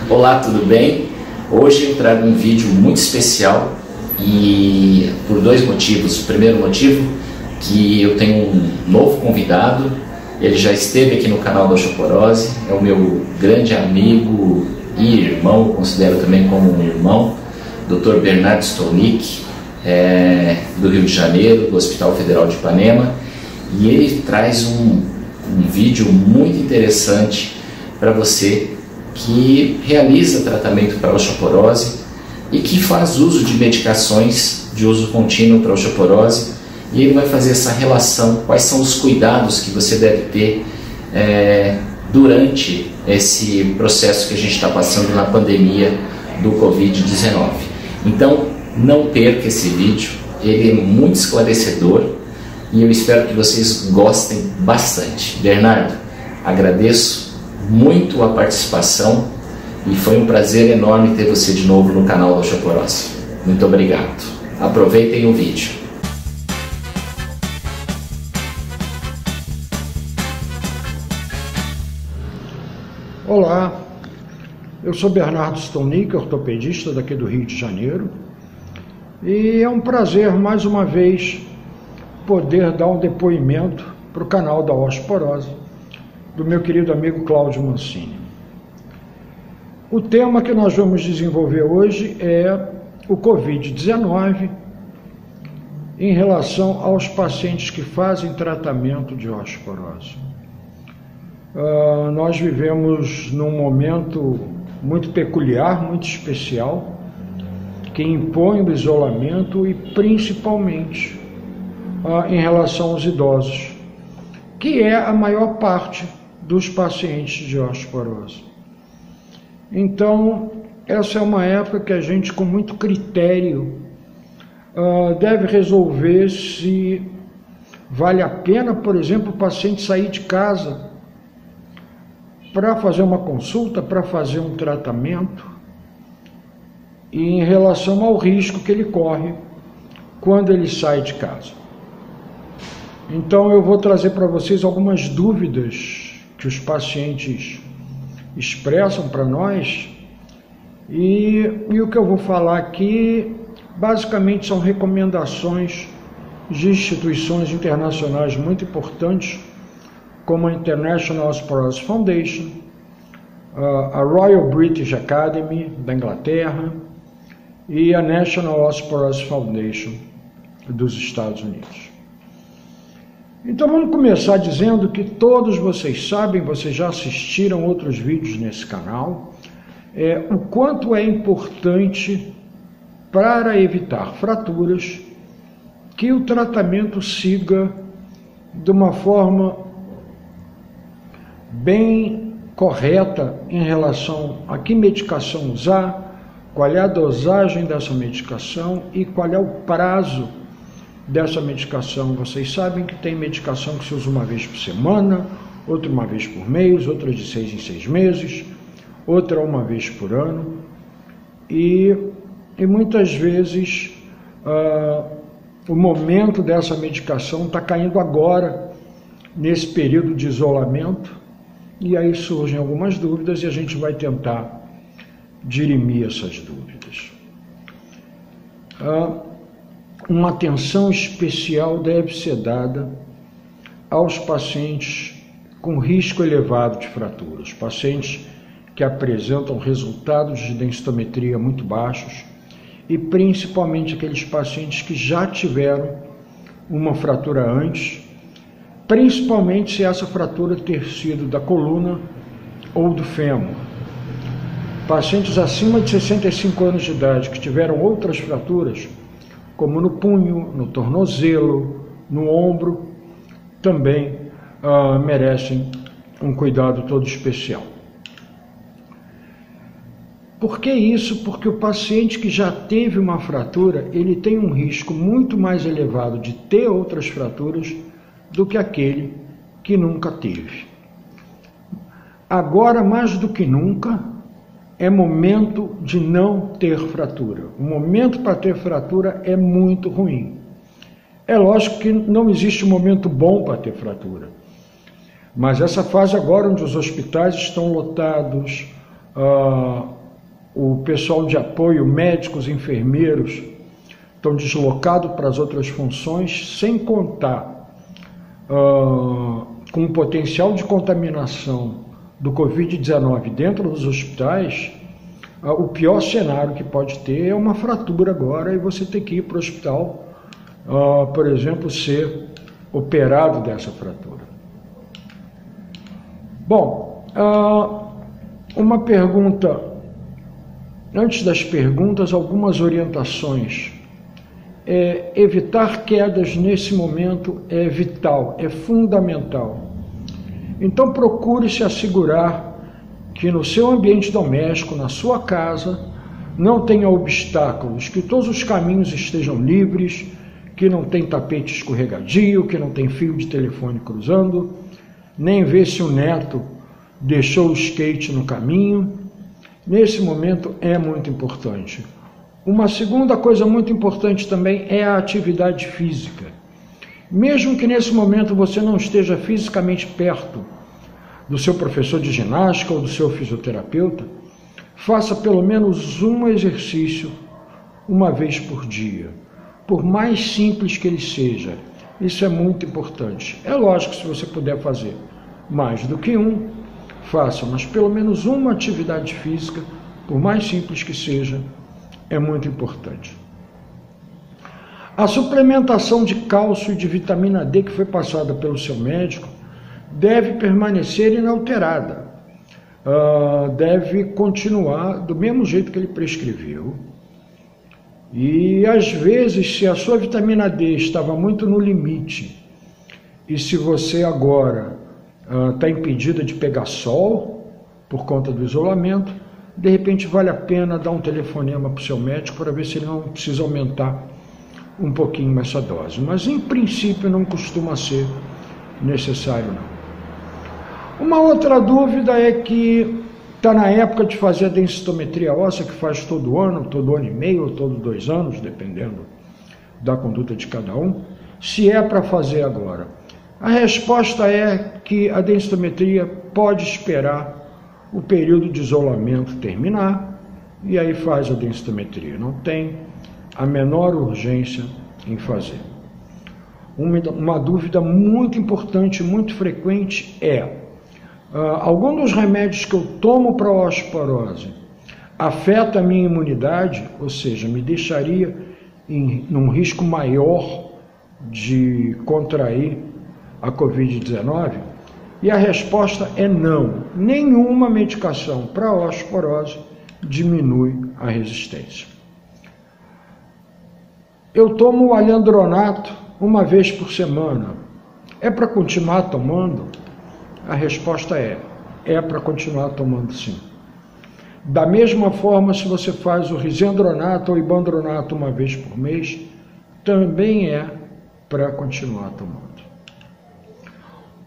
Olá, tudo bem? Hoje eu trago um vídeo muito especial e por dois motivos. O primeiro motivo, que eu tenho um novo convidado, ele já esteve aqui no canal da Osteoporose, é o meu grande amigo e irmão, considero também como um irmão, Dr. Bernardo Stolnick, do Rio de Janeiro, do Hospital Federal de Ipanema, e ele traz um vídeo muito interessante para você que realiza tratamento para osteoporose e que faz uso de medicações de uso contínuo para osteoporose, e ele vai fazer essa relação, quais são os cuidados que você deve ter durante esse processo que a gente está passando na pandemia do Covid-19. Então, não perca esse vídeo, ele é muito esclarecedor e eu espero que vocês gostem bastante. Bernardo, agradeço muito a participação e foi um prazer enorme ter você de novo no canal da Osteoporose. Muito obrigado. Aproveitem o vídeo. Olá, eu sou Bernardo Stolnick, ortopedista daqui do Rio de Janeiro, e é um prazer mais uma vez poder dar um depoimento para o canal da Osteoporose do meu querido amigo Cláudio Mancini. O tema que nós vamos desenvolver hoje é o Covid-19 em relação aos pacientes que fazem tratamento de osteoporose. Nós vivemos num momento muito peculiar, muito especial, que impõe o isolamento e principalmente em relação aos idosos, que é a maior parte dos pacientes de osteoporose. Então, essa é uma época que a gente, com muito critério, deve resolver se vale a pena, por exemplo, o paciente sair de casa para fazer uma consulta, para fazer um tratamento, e em relação ao risco que ele corre quando ele sai de casa. Então eu vou trazer para vocês algumas dúvidas que os pacientes expressam para nós, e o que eu vou falar aqui basicamente são recomendações de instituições internacionais muito importantes, como a International Osteoporose Foundation, a Royal British Academy da Inglaterra e a National Osteoporose Foundation dos Estados Unidos. Então vamos começar dizendo que todos vocês sabem, vocês já assistiram outros vídeos nesse canal, o quanto é importante para evitar fraturas que o tratamento siga de uma forma bem correta em relação a que medicação usar, qual é a dosagem dessa medicação e qual é o prazo dessa medicação. Vocês sabem que tem medicação que se usa uma vez por semana, outra uma vez por mês, outra de 6 em 6 meses, outra uma vez por ano, e muitas vezes o momento dessa medicação está caindo agora, nesse período de isolamento, e aí surgem algumas dúvidas e a gente vai tentar dirimir essas dúvidas. Uma atenção especial deve ser dada aos pacientes com risco elevado de fraturas, pacientes que apresentam resultados de densitometria muito baixos e principalmente aqueles pacientes que já tiveram uma fratura antes, principalmente se essa fratura ter sido da coluna ou do fêmur. Pacientes acima de 65 anos de idade que tiveram outras fraturas, como no punho, no tornozelo, no ombro, também merecem um cuidado todo especial. Por que isso? Porque o paciente que já teve uma fratura, ele tem um risco muito mais elevado de ter outras fraturas do que aquele que nunca teve. Agora, mais do que nunca, é momento de não ter fratura. O momento para ter fratura é muito ruim. É lógico que não existe um momento bom para ter fratura, mas essa fase agora onde os hospitais estão lotados, o pessoal de apoio, médicos, enfermeiros, estão deslocados para as outras funções, sem contar com o potencial de contaminação do Covid-19 dentro dos hospitais. O pior cenário que pode ter é uma fratura agora e você ter que ir para o hospital, por exemplo, ser operado dessa fratura. Bom, uma pergunta, antes das perguntas, algumas orientações. Evitar quedas nesse momento é vital, é fundamental. Então procure se assegurar que no seu ambiente doméstico, na sua casa, não tenha obstáculos, que todos os caminhos estejam livres, que não tem tapete escorregadio, que não tem fio de telefone cruzando, nem ver se o neto deixou o skate no caminho. Nesse momento é muito importante. Uma segunda coisa muito importante também é a atividade física. Mesmo que nesse momento você não esteja fisicamente perto do seu professor de ginástica ou do seu fisioterapeuta, faça pelo menos um exercício uma vez por dia, por mais simples que ele seja. Isso é muito importante. É lógico que se você puder fazer mais do que um, faça, mas pelo menos uma atividade física, por mais simples que seja, é muito importante. A suplementação de cálcio e de vitamina D que foi passada pelo seu médico deve permanecer inalterada, deve continuar do mesmo jeito que ele prescreveu. E às vezes, se a sua vitamina D estava muito no limite e se você agora está impedida de pegar sol por conta do isolamento, de repente vale a pena dar um telefonema para o seu médico para ver se ele não precisa aumentar um pouquinho essa dose. Mas em princípio não costuma ser necessário não. Uma outra dúvida é que está na época de fazer a densitometria óssea, que faz todo ano e meio, ou todo 2 anos, dependendo da conduta de cada um, se é para fazer agora. A resposta é que a densitometria pode esperar o período de isolamento terminar e aí faz a densitometria. Não tem a menor urgência em fazer. Uma dúvida muito importante, muito frequente é: algum dos remédios que eu tomo para a osteoporose afeta a minha imunidade, ou seja, me deixaria num risco maior de contrair a Covid-19? E a resposta é não. Nenhuma medicação para osteoporose diminui a resistência. Eu tomo o alendronato uma vez por semana. É para continuar tomando? A resposta é para continuar tomando sim. Da mesma forma, se você faz o risendronato ou ibandronato uma vez por mês, também é para continuar tomando.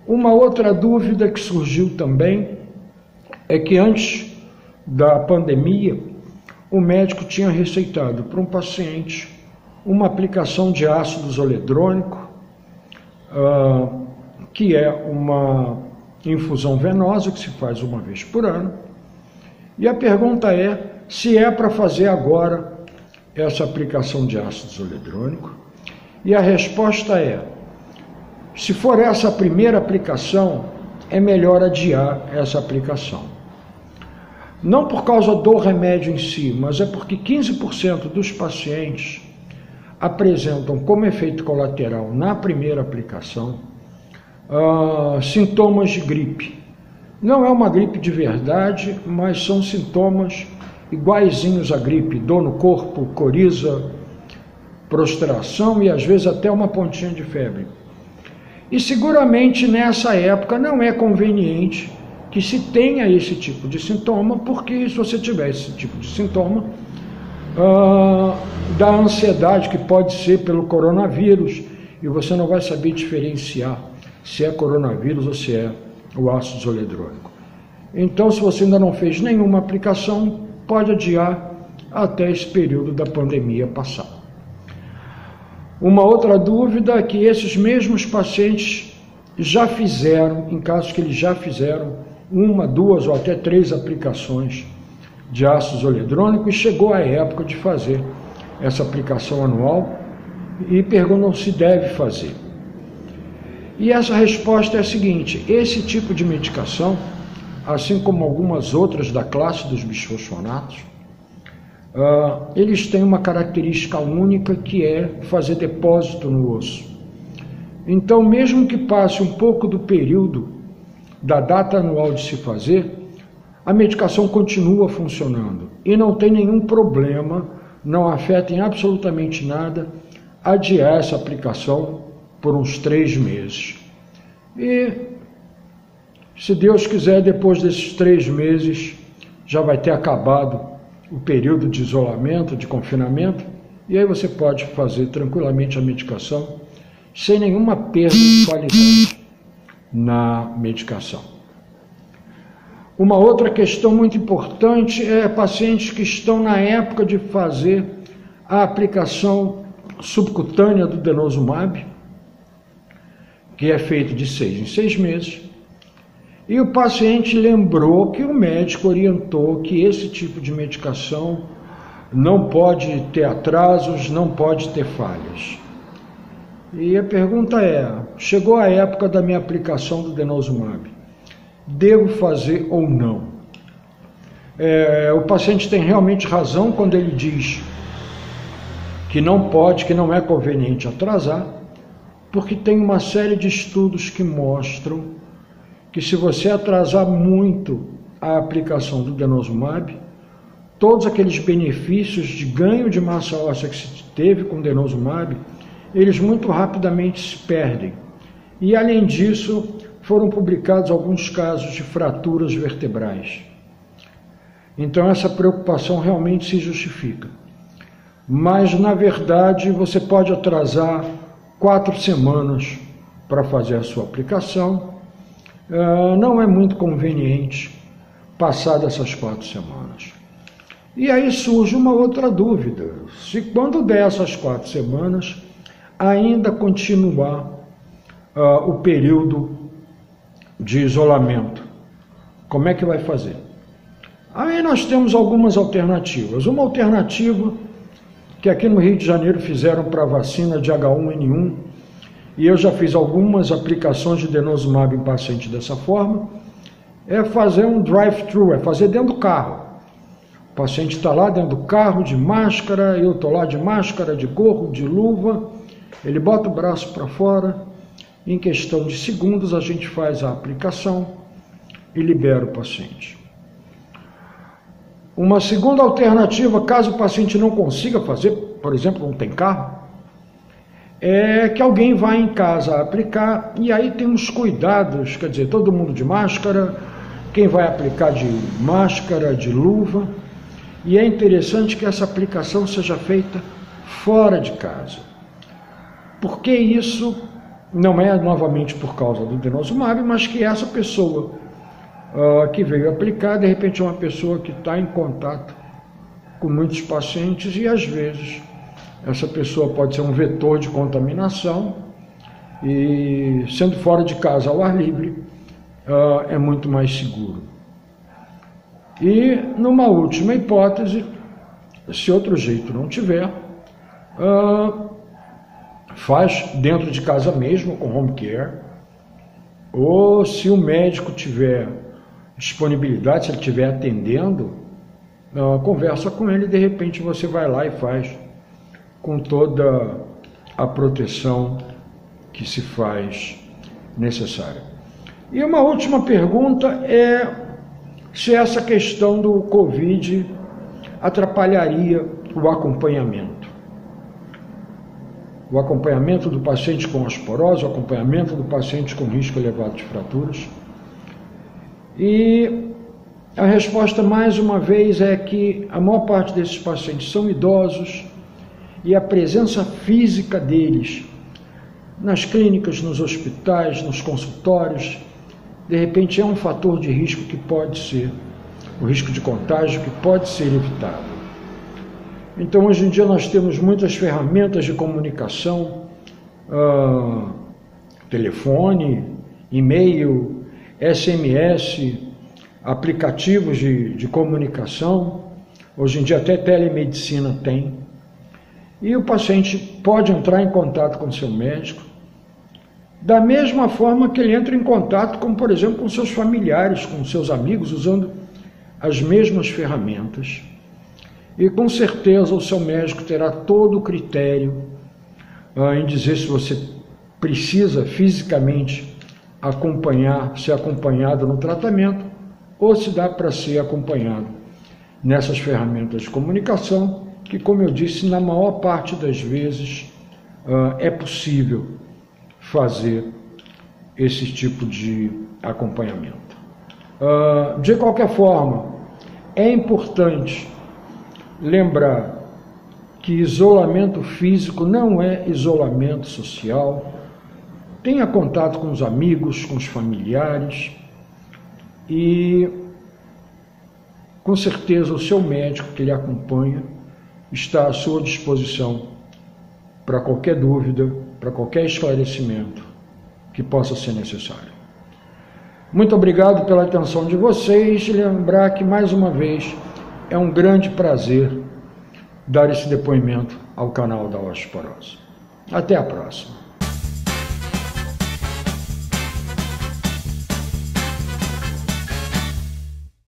Uma outra dúvida que surgiu também é que antes da pandemia, o médico tinha receitado para um paciente uma aplicação de ácido zoledrônico, que é uma infusão venosa que se faz uma vez por ano. E a pergunta é se é para fazer agora essa aplicação de ácido zoledrônico. E a resposta é: se for essa a primeira aplicação, é melhor adiar essa aplicação. Não por causa do remédio em si, mas é porque 15% dos pacientes apresentam como efeito colateral na primeira aplicação sintomas de gripe. Não é uma gripe de verdade, mas são sintomas iguaizinhos à gripe: dor no corpo, coriza, prostração e às vezes até uma pontinha de febre. E seguramente nessa época não é conveniente que se tenha esse tipo de sintoma, porque se você tiver esse tipo de sintoma, da ansiedade que pode ser pelo coronavírus, e você não vai saber diferenciar se é coronavírus ou se é o ácido zoledrônico. Então, se você ainda não fez nenhuma aplicação, pode adiar até esse período da pandemia passar. Uma outra dúvida é que esses mesmos pacientes já fizeram, em casos que eles já fizeram 1, 2 ou até 3 aplicações de ácido zoledrônico e chegou a época de fazer essa aplicação anual e perguntam se deve fazer. E essa resposta é a seguinte: esse tipo de medicação, assim como algumas outras da classe dos bisfosfonatos, eles têm uma característica única, que é fazer depósito no osso. Então, mesmo que passe um pouco do período da data anual de se fazer, a medicação continua funcionando e não tem nenhum problema, não afeta em absolutamente nada adiar essa aplicação por uns 3 meses. E, se Deus quiser, depois desses 3 meses já vai ter acabado o período de isolamento, de confinamento, e aí você pode fazer tranquilamente a medicação sem nenhuma perda de qualidade na medicação. Uma outra questão muito importante é pacientes que estão na época de fazer a aplicação subcutânea do denosumab, que é feito de 6 em 6 meses, e o paciente lembrou que o médico orientou que esse tipo de medicação não pode ter atrasos, não pode ter falhas. E a pergunta é: chegou a época da minha aplicação do denosumab, devo fazer ou não? O paciente tem realmente razão quando ele diz que não pode, que não é conveniente atrasar, porque tem uma série de estudos que mostram que se você atrasar muito a aplicação do denosumab, todos aqueles benefícios de ganho de massa óssea que se teve com o denosumab, eles muito rapidamente se perdem. E, além disso, foram publicados alguns casos de fraturas vertebrais. Então, essa preocupação realmente se justifica. Mas, na verdade, você pode atrasar 4 semanas para fazer a sua aplicação. Não é muito conveniente passar dessas 4 semanas. E aí surge uma outra dúvida: se quando der essas 4 semanas ainda continuar o período de isolamento, como é que vai fazer? Aí nós temos algumas alternativas. Uma alternativa que aqui no Rio de Janeiro fizeram para a vacina de H1N1, e eu já fiz algumas aplicações de denosumab em paciente dessa forma, é fazer um drive-thru, é fazer dentro do carro. O paciente está lá dentro do carro de máscara, eu estou lá de máscara, de gorro, de luva, ele bota o braço para fora, em questão de segundos a gente faz a aplicação e libera o paciente. Uma segunda alternativa, caso o paciente não consiga fazer, por exemplo, não tem carro, é que alguém vá em casa aplicar, e aí tem uns cuidados, quer dizer, todo mundo de máscara, quem vai aplicar de máscara, de luva, e é interessante que essa aplicação seja feita fora de casa. Porque isso não é novamente por causa do denosumab, mas que essa pessoa que veio aplicar, de repente é uma pessoa que está em contato com muitos pacientes, e às vezes essa pessoa pode ser um vetor de contaminação, e sendo fora de casa ao ar livre é muito mais seguro. E numa última hipótese, se outro jeito não tiver, faz dentro de casa mesmo, com home care, ou se o médico tiver disponibilidade, se ele estiver atendendo, conversa com ele, de repente você vai lá e faz com toda a proteção que se faz necessária. E uma última pergunta é se essa questão do Covid atrapalharia o acompanhamento. O acompanhamento do paciente com osteoporose, o acompanhamento do paciente com risco elevado de fraturas. E a resposta, mais uma vez, é que a maior parte desses pacientes são idosos, e a presença física deles nas clínicas, nos hospitais, nos consultórios, de repente é um fator de risco que pode ser, o risco de contágio que pode ser evitado. Então, hoje em dia nós temos muitas ferramentas de comunicação, telefone, e-mail, SMS, aplicativos de comunicação, hoje em dia até telemedicina tem, e o paciente pode entrar em contato com seu médico, da mesma forma que ele entra em contato com, por exemplo, com seus familiares, com seus amigos, usando as mesmas ferramentas. E com certeza o seu médico terá todo o critério em dizer se você precisa fisicamente ser acompanhado no tratamento ou se dá para ser acompanhado nessas ferramentas de comunicação, que, como eu disse, na maior parte das vezes é possível fazer esse tipo de acompanhamento. De qualquer forma, é importante lembrar que isolamento físico não é isolamento social. Tenha contato com os amigos, com os familiares e, com certeza, o seu médico que lhe acompanha está à sua disposição para qualquer dúvida, para qualquer esclarecimento que possa ser necessário. Muito obrigado pela atenção de vocês e lembrar que, mais uma vez, é um grande prazer dar esse depoimento ao canal da Osteoporose. Até a próxima.